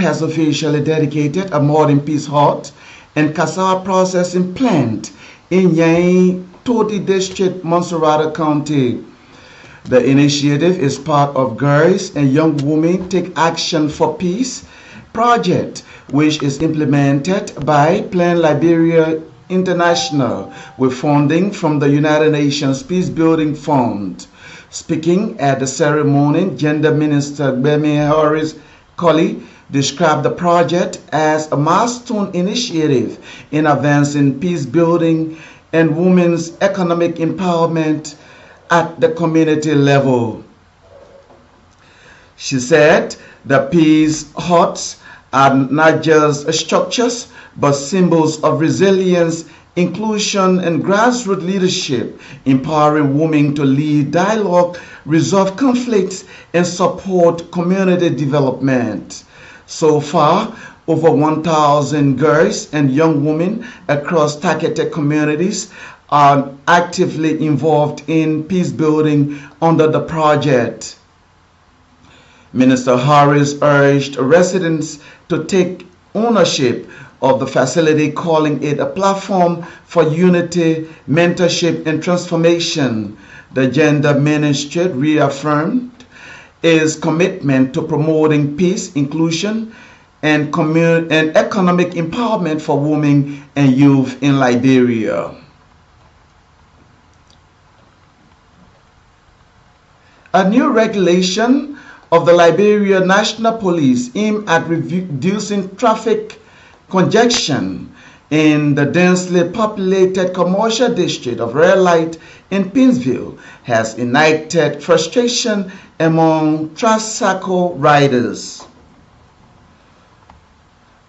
has officially dedicated a modern peace hut and cassava processing plant in Yang Toti District, Monserrate County. The initiative is part of Girls and Young Women Take Action for Peace project, which is implemented by Plan Liberia International with funding from the United Nations Peace Building Fund. Speaking at the ceremony, Gender Minister Emmanuel described the project as a milestone initiative in advancing peace building and women's economic empowerment at the community level. She said the peace huts are not just structures but symbols of resilience, inclusion, and grassroots leadership, empowering women to lead dialogue, resolve conflicts, and support community development. So far, over 1,000 girls and young women across targeted communities are actively involved in peace building under the project. Minister Harris urged residents to take ownership of the facility, calling it a platform for unity, mentorship, and transformation. The Gender Ministry reaffirmed its commitment to promoting peace, inclusion, and economic empowerment for women and youth in Liberia. A new regulation of the Liberia National Police aimed at reducing traffic congestion in the densely populated commercial district of Red Light in Pinsville has ignited frustration among tricycle riders.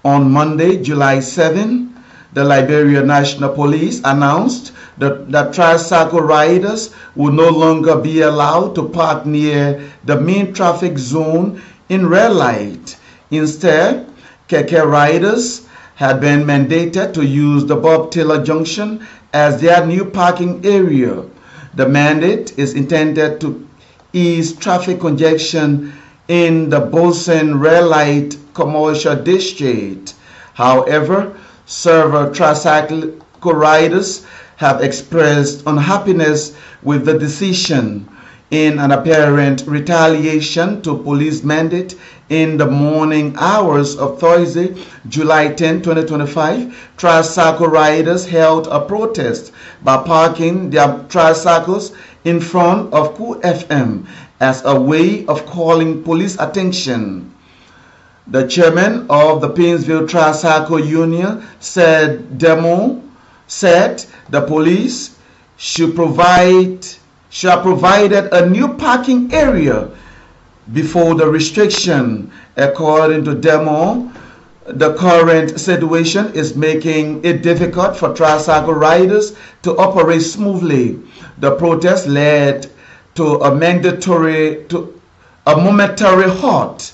On Monday, July 7, the Liberia National Police announced that tricycle riders will no longer be allowed to park near the main traffic zone in Red Light. Instead, keke riders had been mandated to use the Bob Taylor Junction as their new parking area. The mandate is intended to ease traffic congestion in the Bosen Red Light commercial district. However, several tricycle riders have expressed unhappiness with the decision. In an apparent retaliation to police mandate, in the morning hours of Thursday, July 10, 2025, tricycle riders held a protest by parking their tricycles in front of Cool FM as a way of calling police attention. The chairman of the Pinsville Tricycle Union said the police should have provided a new parking area before the restriction. According to Demo, the current situation is making it difficult for tricycle riders to operate smoothly. The protest led to a momentary halt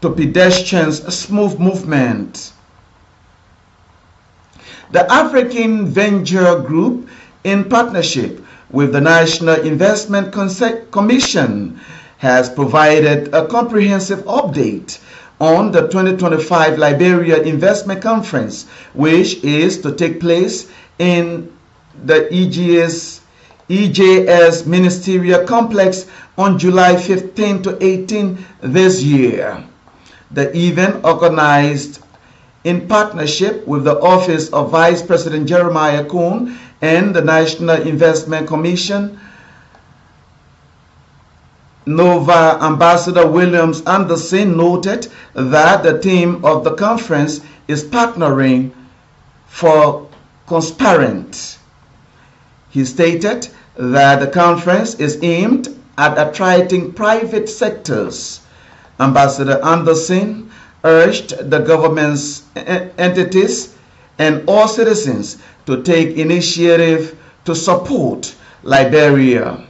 to pedestrians' smooth movement. The African Venture Group, in partnership with the National Investment Commission, has provided a comprehensive update on the 2025 Liberia Investment Conference, which is to take place in the EJS Ministerial Complex on July 15 to 18 this year. The event, organized in partnership with the Office of Vice President Jeremiah Kuhn and the National Investment Commission, Nova Ambassador Williams Anderson noted that the theme of the conference is partnering for transparent. He stated that the conference is aimed at attracting private sectors. Ambassador Anderson urged the government's entities and all citizens to take initiative to support Liberia.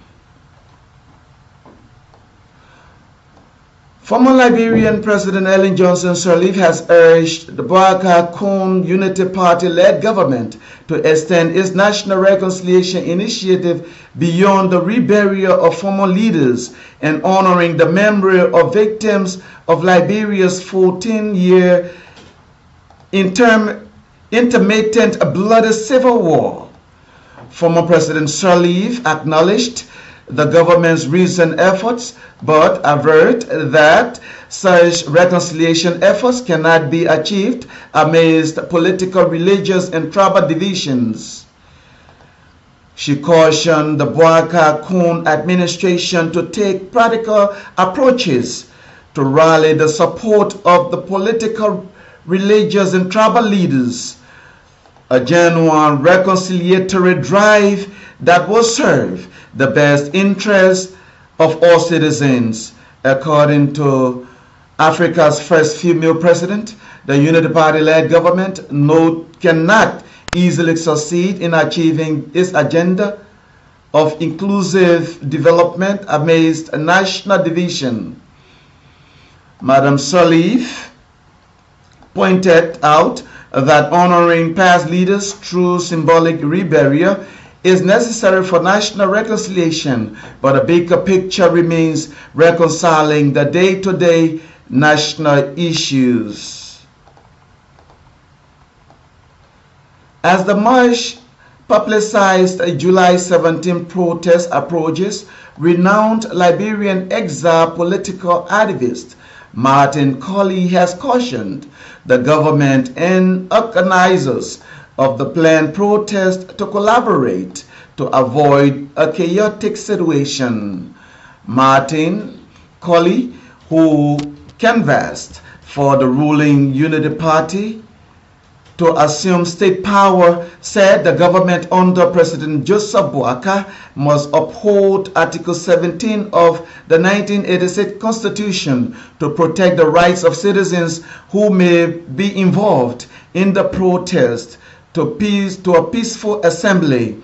Former Liberian President Ellen Johnson Sirleaf has urged the Boaka-Koon Unity Party-led government to extend its national reconciliation initiative beyond the reburial of former leaders and honoring the memory of victims of Liberia's 14-year intermittent bloody civil war. Former President Sirleaf acknowledged the government's recent efforts, but averred that such reconciliation efforts cannot be achieved amidst political, religious, and tribal divisions. She cautioned the Boaka-Koon administration to take practical approaches to rally the support of the political, religious, and tribal leaders, a genuine reconciliatory drive that will serve the best interests of all citizens. According to Africa's first female president, the Unity Party-led government cannot easily succeed in achieving its agenda of inclusive development amidst a national division. Madam Sirleaf pointed out that honoring past leaders through symbolic reburial is necessary for national reconciliation, but a bigger picture remains reconciling the day-to-day national issues. As the much publicized July 17 protest approaches, renowned Liberian exile political activist Martin Colley has cautioned the government and organizers of the planned protest to collaborate to avoid a chaotic situation. Martin Colley, who canvassed for the ruling Unity Party to assume state power, said the government under President Joseph Boaka must uphold Article 17 of the 1986 Constitution to protect the rights of citizens who may be involved in the protest to a peaceful assembly.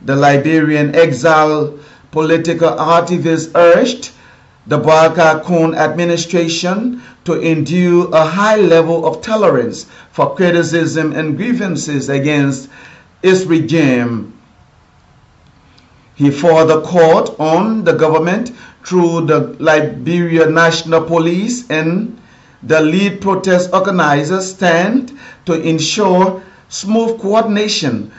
The Liberian exile political activist urged the Boaka-Koon administration to endure a high level of tolerance for criticism and grievances against its regime. He further called on the government through the Liberia National Police and the lead protest organizers stand to ensure smooth coordination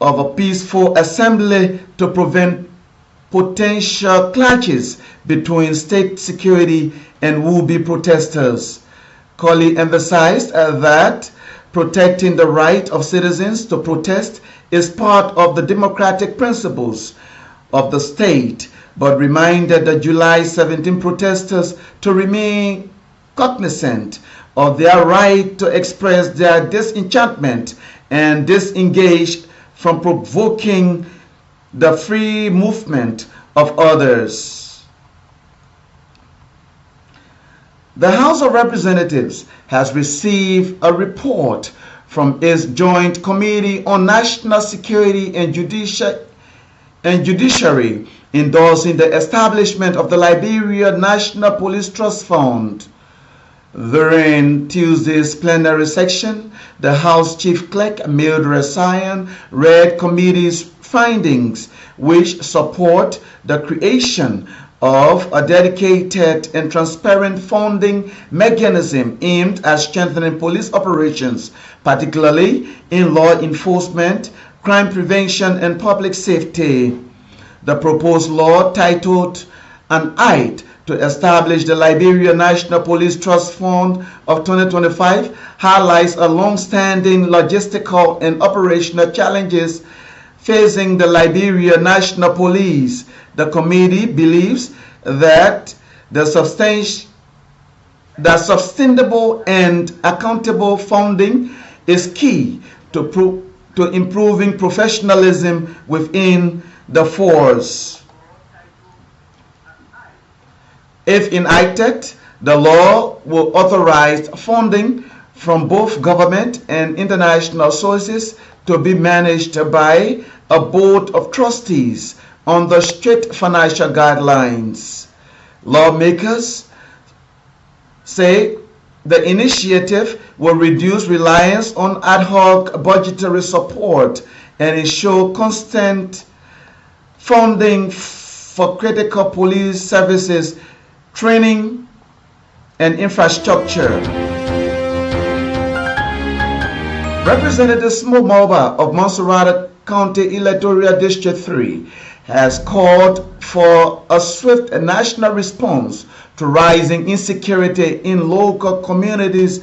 of a peaceful assembly to prevent potential clashes between state security and would-be protesters. Colley emphasized that protecting the right of citizens to protest is part of the democratic principles of the state, but reminded the July 17 protesters to remain cognizant of their right to express their disenchantment and disengage from provoking the free movement of others. The House of Representatives has received a report from its Joint Committee on National Security and Judiciary endorsing the establishment of the Liberia National Police Trust Fund. During Tuesday's plenary section, the House Chief Clerk, Mildred Sion, read committee's findings, which support the creation of a dedicated and transparent funding mechanism aimed at strengthening police operations, particularly in law enforcement, crime prevention, and public safety. The proposed law, titled An Act to Establish the Liberia National Police Trust Fund of 2025, highlights a long-standing logistical and operational challenges facing the Liberia National Police. The committee believes that the sustainable and accountable funding is key to improving professionalism within the force. If enacted, the law will authorize funding from both government and international sources to be managed by a board of trustees under strict financial guidelines. Lawmakers say the initiative will reduce reliance on ad hoc budgetary support and ensure constant funding for critical police services, training, and infrastructure. Representative Moba of Montserrat County Electoral District 3 has called for a swift national response to rising insecurity in local communities,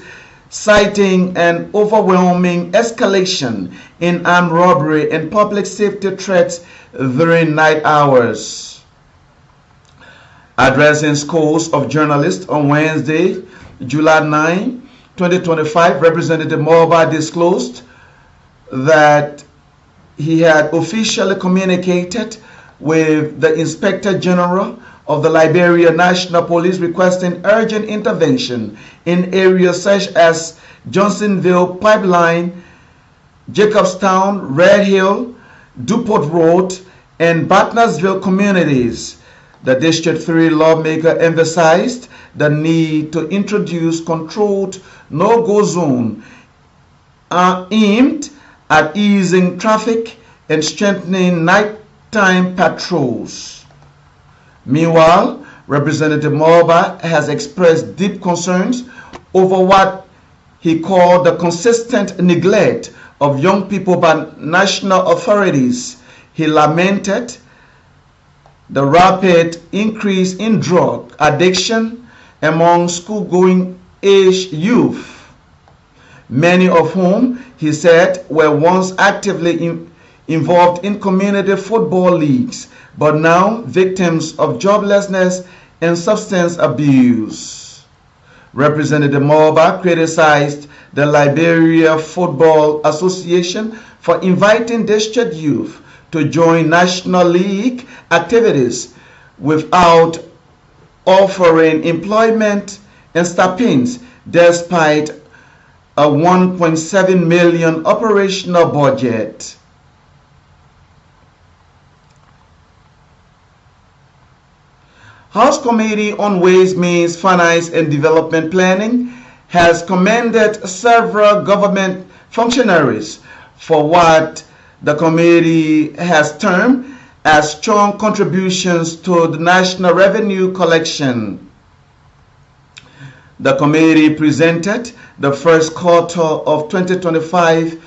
citing an overwhelming escalation in armed robbery and public safety threats during night hours. Addressing scores of journalists on Wednesday, July 9, 2025, Representative Moba disclosed that he had officially communicated with the Inspector General of the Liberia National Police requesting urgent intervention in areas such as Johnsonville Pipeline, Jacobstown, Red Hill, Dupont Road, and Bartnersville communities. The District 3 lawmaker emphasized the need to introduce controlled no-go zone aimed at easing traffic and strengthening nighttime patrols. Meanwhile, Representative Moba has expressed deep concerns over what he called the consistent neglect of young people by national authorities. He lamented the rapid increase in drug addiction among school-going age youth, many of whom, he said, were once actively involved in community football leagues, but now victims of joblessness and substance abuse. Representative Moba criticized the Liberia Football Association for inviting district youth to join National League activities without offering employment and stipends, despite a $1.7 million operational budget. House Committee on Ways, Means, Finance and Development Planning has commended several government functionaries for what the committee has termed as strong contributions to the national revenue collection. The committee presented the first quarter of 2025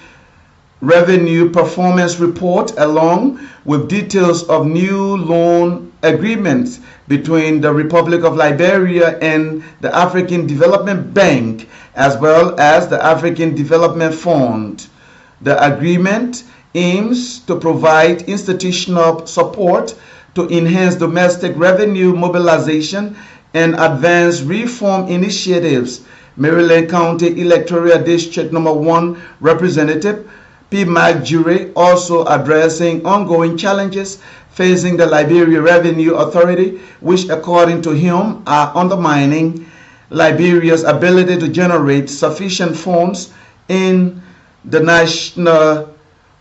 revenue performance report along with details of new loan agreements between the Republic of Liberia and the African Development Bank, as well as the African Development Fund. The agreement aims to provide institutional support to enhance domestic revenue mobilization and advance reform initiatives. Maryland County Electoral District Number 1 Representative P. Mac Jury also addressing ongoing challenges facing the Liberia Revenue Authority, which according to him are undermining Liberia's ability to generate sufficient funds in the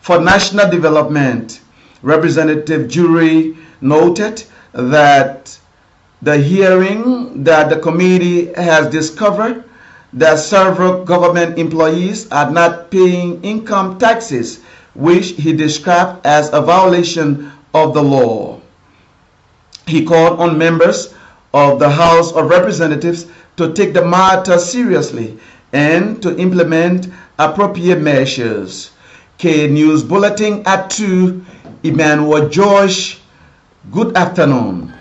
for national development. Representative Jury noted that the hearing that the committee has discovered that several government employees are not paying income taxes, which he described as a violation of the law. He called on members of the House of Representatives to take the matter seriously and to implement appropriate measures. K News Bulletin at 2, Emmanuel George. Good afternoon.